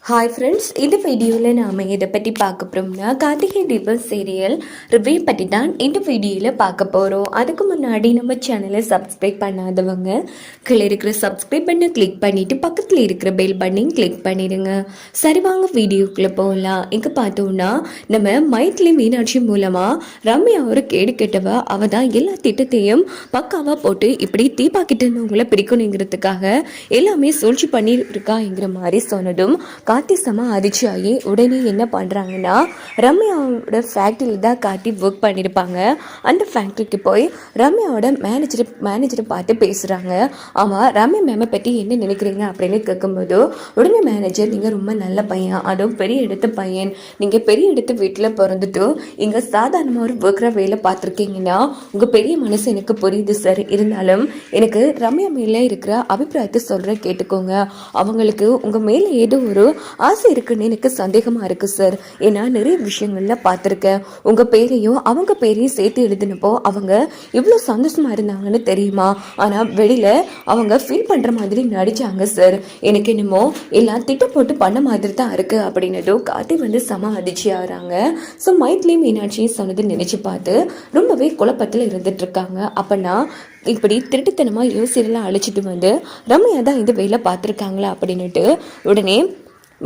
Hi friends, இந்த வீடியோவில் நாம் இதை பற்றி பார்க்க போகிறோம்னா கார்த்திகை தீபம் சீரியல் ரிவ்யூ பற்றி தான் இந்த வீடியோவில் பார்க்க போகிறோம். அதுக்கு முன்னாடி நம்ம சேனலை சப்ஸ்கிரைப் பண்ணாதவங்க கீழே இருக்கிற சப்ஸ்கிரைப் பண்ண கிளிக் பண்ணிவிட்டு பக்கத்தில் இருக்கிற பெல் பட்டனையும் கிளிக் பண்ணிடுங்க. சரி வாங்க வீடியோக்குள்ளே போகலாம். இங்கே பார்த்தோன்னா நம்ம மைத்லி மீனாட்சி மூலமாக ரம்யா ஒரு கேடு கெட்டவ, அவள் தான் எல்லா திட்டத்தையும் பக்காவாக போட்டு இப்படி தீபா கிட்ட இருந்தவங்களை பிரிக்கணுங்கிறதுக்காக எல்லாமே சூழ்ச்சி பண்ணியிருக்காங்கிற மாதிரி சொன்னதும் கார்த்தி செம அதிர்ச்சி ஆகி உடனே என்ன பண்ணுறாங்கன்னா ரம்யாவோட ஃபேக்ட்ரியில் தான் கார்த்தி ஒர்க் பண்ணியிருப்பாங்க. அந்த ஃபேக்ட்ரிக்கு போய் ரம்யாவோட மேனேஜரை பார்த்து பேசுகிறாங்க. ஆமாம், ரம்யா மேமை பற்றி என்ன நினைக்கிறீங்க அப்படின்னு கேட்கும்போது உடனே மேனேஜர், நீங்கள் ரொம்ப நல்ல பையன், அதுவும் பெரிய இடத்து பையன், நீங்கள் பெரிய இடத்து வீட்டில் பிறந்துட்டு இங்கே சாதாரணமாக ஒரு ஒர்க்கராக வேலை பார்த்துருக்கீங்கன்னா உங்கள் பெரிய மனசு எனக்கு புரியுது சார். இருந்தாலும் எனக்கு ரம்யா மேலே இருக்கிற அபிப்பிராயத்தை சொல்கிற கேட்டுக்கோங்க. அவங்களுக்கு உங்கள் மேலே ஏதோ ஒரு ஆசை இருக்குன்னு எனக்கு சந்தேகமாக இருக்குது சார். ஏன்னா நிறைய விஷயங்கள்ல பார்த்துருக்கேன். உங்கள் பேரையும் அவங்க பேரையும் சேர்த்து எழுதினப்போ அவங்க இவ்வளோ சந்தோஷமாக இருந்தாங்கன்னு தெரியுமா? ஆனால் வெளியில் அவங்க ஃபீல் பண்ணுற மாதிரி நடித்தாங்க சார். எனக்கு என்னமோ எல்லாம் திட்டம் போட்டு பண்ண மாதிரி தான் இருக்குது அப்படின்னதும் கார்த்தி செம அதிர்ச்சி ஆகிறாங்க. ஸோ மைத்லி மீனாட்சியும் சொன்னது நினச்சி பார்த்து ரொம்பவே குழப்பத்தில் இருந்துட்டு இருக்காங்க. அப்போனா இப்படி திருட்டுத்தனமாக யோசியெல்லாம் அழைச்சிட்டு ரம்யா தான் இந்த வேலை பார்த்துருக்காங்களா அப்படின்னுட்டு உடனே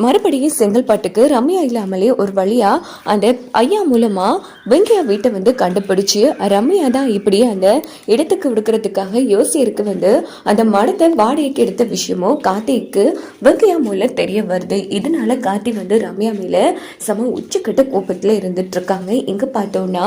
மறுபடியும் செங்கல்பட்டுக்கு ரம்யா இல்லாமலே ஒரு வழியா அந்த ஐயா மூலமா வெங்கையா வீட்டை கண்டுபிடிச்சு ரம்யா தான் இப்படி அந்த இடத்துக்கு விடுக்கிறதுக்காக யோசியருக்கு அந்த மடத்தை வாடகைக்கு எடுத்த விஷயமும் கார்த்திக்கு வெங்கையா மூலம் தெரிய வருது. இதனால கார்த்தி ரம்யா மேல சம உச்சக்கட்ட கோபத்துல இருந்துட்டு இருக்காங்க. இங்க பார்த்தோம்னா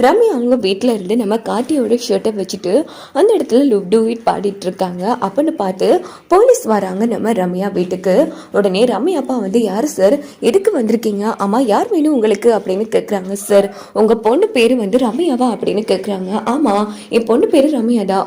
ரம்யா அவங்க வீட்டுல இருந்து நம்ம கார்த்தியோட ஷர்ட்டை வச்சுட்டு அந்த இடத்துல லுவ் டூ இட் பாடிட்டு இருக்காங்க. அப்படின்னு பார்த்து போலீஸ் வராங்க நம்ம ரம்யா வீட்டுக்கு. உடனே ரம்யா அப்பா யாரு சார், எதுக்கு வந்திருக்கீங்க, ஆமா யார் வேணும் உங்களுக்கு அப்படின்னு கேட்குறாங்க. சார், உங்க பொண்ணு பேரு ரம்யாவா அப்படின்னு கேட்குறாங்க. ஆமா, என் பொண்ணு பேரு ரம்யா தான்,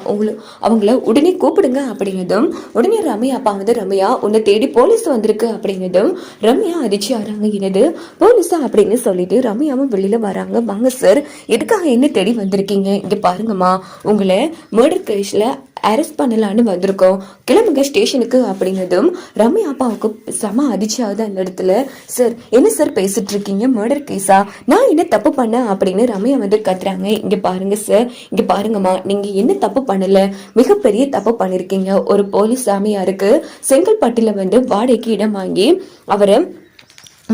அவங்கள உடனே கூப்பிடுங்க அப்படின்னதும் உடனே ரம்யா அப்பா ரம்யா உன்னை தேடி போலீஸ் வந்திருக்கு அப்படின்னதும் ரம்யா அதிர்ச்சி ஆறாங்க. என்னது போலீஸா அப்படின்னு சொல்லிட்டு ரம்யாவும் வெளியில வராங்க. வாங்க சார், எதுக்காக என்ன தேடி வந்திருக்கீங்க? இங்க பாருங்கம்மா, உங்களை மர்டர் கேஸ்ல அரெஸ்ட் பண்ணலான்னு வந்திருக்கோம், கிளம்புங்க ஸ்டேஷனுக்கு அப்படின்னதும் ரம்யா அப்பாவுக்கு செம அதிர்ச்சியாகுது அந்த இடத்துல. சார், என்ன சார் பேசிட்டு இருக்கீங்க, மர்டர் கேஸா, நான் என்ன தப்பு பண்ணேன் அப்படின்னு ரம்யா கத்துறாங்க. இங்க பாருங்க சார், இங்க பாருங்கம்மா, நீங்க என்ன தப்பு பண்ணல, மிகப்பெரிய தப்பு பண்ணிருக்கீங்க. ஒரு போலீஸ் சாமியாருக்கு செங்கல்பட்டுல வாடகைக்கு இடம் வாங்கி அவரை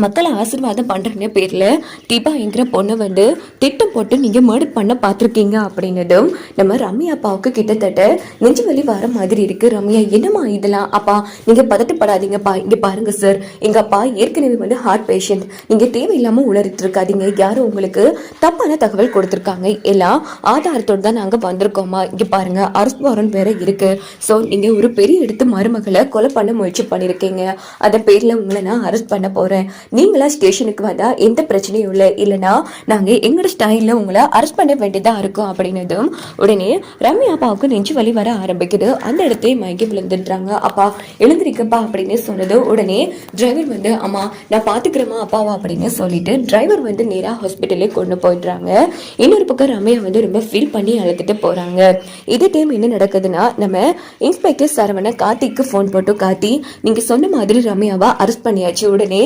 மக்களை ஆசீர்வாதம் பண்றேன்னு பேர்ல தீபா என்கிற பொண்ணை திட்டம் போட்டு நீங்க மர்டர் பண்ண பார்த்துருக்கீங்க அப்படின்னதும் நம்ம ரம்யா அப்பாவுக்கு கிட்டத்தட்ட நெஞ்சு வலி வர மாதிரி இருக்கு. ரம்யா, என்னம்மா இதெல்லாம்? அப்பா நீங்க பதட்டப்படாதீங்கப்பா, இங்க பாருங்க சார், எங்க அப்பா ஏற்கனவே ஹார்ட் பேஷண்ட், நீங்க தேவையில்லாம உளறிட்டு இருக்காதீங்க. யாரும் உங்களுக்கு தப்பான தகவல் கொடுத்துருக்காங்க, எல்லாம் ஆதாரத்தோடு தான் நாங்க வந்திருக்கோமா. இங்க பாருங்க, அரெஸ்ட் வாரண்ட் வேற இருக்கு. ஸோ நீங்க ஒரு பெரிய எடுத்து மருமகளை கொலை பண்ண முயற்சி பண்ணிருக்கீங்க, அதன் பேர்ல உங்களை நான் அரெஸ்ட் பண்ண போறேன். நீங்களா ஸ்டேஷனுக்கு வந்தா எந்த பிரச்சனையும் இல்லை, இல்லைன்னா நாங்க எங்களோட ஸ்டைல்ல உங்களை அரெஸ்ட் பண்ண வேண்டியதா இருக்கும் அப்படின்னதும் உடனே ரம்யா அப்பாவுக்கு நெஞ்சு வலி வர ஆரம்பிக்குது. அந்த இடத்துல மயங்கி விழுந்துடுறாங்க. அப்பா எழுந்திருக்கப்பா அப்படின்னு சொன்னது உடனே டிரைவர் அம்மா நான் பாத்துக்கிறேம்மா அப்பாவா அப்படின்னு சொல்லிட்டு டிரைவர் நேரா ஹாஸ்பிட்டலே கொண்டு போயிடுறாங்க. இன்னொரு பக்கம் ரம்யா ரொம்ப ஃபீல் பண்ணி அழுத்துட்டு போறாங்க. இதே டைம் என்ன நடக்குதுன்னா நம்ம இன்ஸ்பெக்டர் சரவண கார்த்திக்கு ஃபோன் போட்டு, கார்த்தி நீங்க சொன்ன மாதிரி ரம்யாவா அரெஸ்ட் பண்ணியாச்சு, உடனே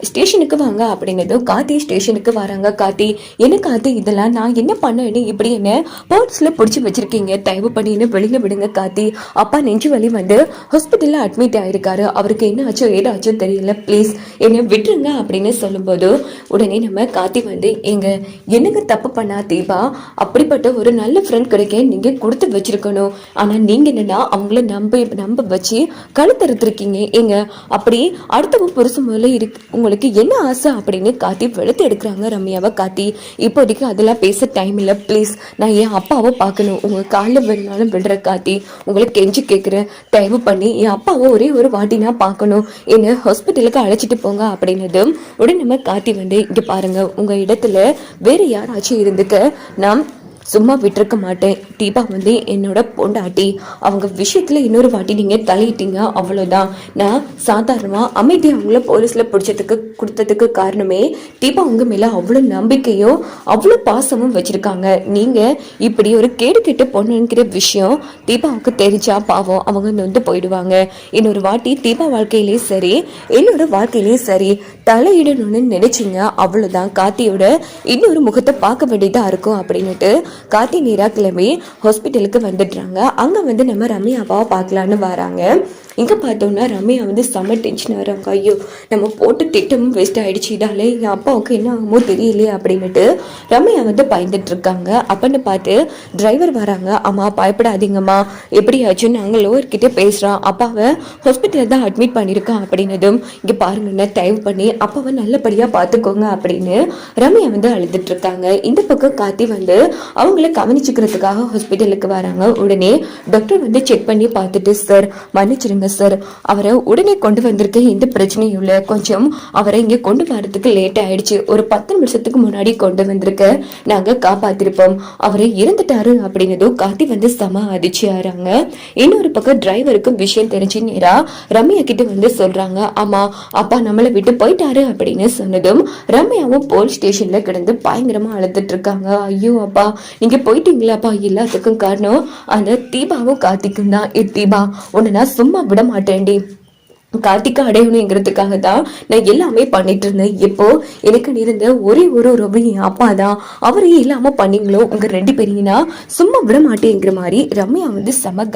ஸ்டேஷனுக்கு வாங்க அப்படின்னதும் கார்த்தி ஸ்டேஷனுக்கு வராங்க. கார்த்தி, என்ன கார்த்தி இதெல்லாம், நான் என்ன பண்ணேன்னு இப்படி என்ன பர்ஸ்ல பிடிச்சி வச்சிருக்கீங்க, தயவு பண்ணின்னு வெளியில விடுங்க கார்த்தி. அப்பா நெஞ்சு வலி ஹாஸ்பிட்டல்ல அட்மிட் ஆயிருக்காரு, அவருக்கு என்ன ஆச்சோ ஏதாச்சோ தெரியல, ப்ளீஸ் என்னை விட்டுருங்க அப்படின்னு சொல்லும்போது உடனே நம்ம கார்த்தி எங்க என்னங்க தப்பு பண்ணா தீபா, அப்படிப்பட்ட ஒரு நல்ல ஃப்ரெண்ட் கிடைக்க நீங்க கொடுத்து வச்சிருக்கணும். ஆனா நீங்க என்னன்னா அவங்கள நம்ப வச்சு கழுத்தறுத்திருக்கீங்க. எங்க அப்படி அடுத்தவங்க புருஷ முதல்ல இருக்கு உங்களுக்கு என்ன ஆசை அப்படின்னு கார்த்தி வெளுத்து எடுக்கிறாங்க ரம்யாவை. கார்த்தி, இப்போதைக்கு அதெல்லாம் பேச டைம் இல்லை, ப்ளீஸ் நான் என் அப்பாவை பார்க்கணும், உங்க காலில் வேணுனாலும் விடுற கார்த்தி, உங்களுக்கு கெஞ்சி கேட்குறேன், தயவு பண்ணி என் அப்பாவை ஒரே ஒரு வாட்டி நான் பார்க்கணும், என்ன ஹாஸ்பிட்டலுக்கு அழைச்சிட்டு போங்க அப்படின்னதும் உடனே நம்ம கார்த்தி இங்க பாருங்க, உங்க இடத்துல வேற யாராச்சும் இருந்துக்க நான் சும்மா விட்டுருக்க மாட்டேன். தீபா வந்து என்னோட பொண்டாட்டி. அவங்க விஷயத்துல இன்னொரு வாட்டி நீங்க தலையிட்டீங்க அவ்வளவுதான். நான் சாதாரணமா அமைதியா அவங்கள போலீஸ்ல பிடிச்சதுக்கு கொடுத்ததுக்கு காரணமே தீபா உங்க மேல அவ்வளவு நம்பிக்கையும் அவ்வளவு பாசமும் வச்சிருக்காங்க. நீங்க இப்படி ஒரு கேடு கெட்டு பொண்ணுங்கிற விஷயம் தீபாவுக்கு தெரிஞ்சா பாவம் அவங்க நொந்து போயிடுவாங்க. இன்னொரு வாட்டி தீபா வாழ்க்கையிலேயும் சரி என்னோட வாழ்க்கையிலயும் சரி தலையிடணும்னு நினைச்சீங்க அவ்வளவுதான். கார்த்தியோட இன்னொரு முகத்தை பார்க்க வேண்டியதா இருக்கும் அப்படின்னுட்டு கார்த்தி நேரா கிளம்பி ஹாஸ்பிட்டலுக்கு வந்துடுறாங்க. அங்க வந்து நம்ம ரம்யாவா பார்க்கலான்னு வராங்க. இங்க பார்த்தோம்னா ரம்யா வந்து செம்ம டென்ஷன் ஆகிறாங்க. ஐயோ நம்ம போட்டு திட்டமும் வேஸ்ட் ஆயிடுச்சு, இதாலே என் அப்பாவுக்கு என்ன ஆகுமோ தெரியலையே அப்படின்னுட்டு ரம்யா வந்து பயந்துட்டு இருக்காங்க. அப்பன்னு பார்த்து டிரைவர் வராங்க. அம்மா பயப்படாதீங்கம்மா, எப்படி ஆச்சுன்னு நாங்கள் லோயர்கிட்ட பேசுகிறோம், அப்பாவை ஹாஸ்பிட்டலில் தான் அட்மிட் பண்ணியிருக்கோம் அப்படின்னதும் இங்கே பாருங்கண்ணா தயவு பண்ணி அப்பாவை நல்லபடியாக பார்த்துக்கோங்க அப்படின்னு ரம்யா வந்து அழுதுட்டு இருக்காங்க. இந்த பக்கம் கார்த்தி வந்து அவங்கள கவனிச்சுக்கிறதுக்காக ஹாஸ்பிட்டலுக்கு வராங்க. உடனே டாக்டர் வந்து செக் பண்ணி பார்த்துட்டு சார் மன்னிச்சிருங்க சார், அவரை உடனே கொண்டு வந்திருக்கேன், எந்த பிரச்சனையும் இல்லை, கொஞ்சம் அவரை இங்கே கொண்டு வரதுக்கு லேட் ஆயிடுச்சு, ஒரு 10 நிமிஷத்துக்கு முன்னாடி கொண்டு வந்திருக்க நாங்கள் காப்பாத்திருப்போம், அவரை இறந்துட்டாரு அப்படின்னதும் கார்த்தி வந்து செம அதிர்ச்சி ஆறாங்க. இன்னொரு பக்கம் டிரைவருக்கு விஷயம் தெரிஞ்சு நேரா ரம்யா கிட்ட வந்து சொல்றாங்க. ஆமா அப்பா நம்மளை விட்டு போயிட்டாரு அப்படின்னு சொன்னதும் ரம்யாவும் போலீஸ் ஸ்டேஷன்ல கிடந்து பயங்கரமா அழுதுட்டு இருக்காங்க. ஐயோ அப்பா நீங்க போயிட்டீங்களாப்பா, எல்லாத்துக்கும் காரணம் அந்த தீபாவும் கார்த்திக்கும் தான். தீபா உன்னை நான் சும்மா விட மாட்டேன்டி, கார்த்திகா அடையணுங்கிறதுக்காக தான் நான் எல்லாமே பண்ணிட்டு இருந்தேன். இப்போ எனக்கு இருந்த ஒரே ஒரு ரவி என் அப்பா தான், அவரையே இல்லாம பண்ணீங்களோ உங்க 2 பேரையும் நான் சும்மா விட மாட்டேங்கிற மாதிரி ரம்யா வந்து செம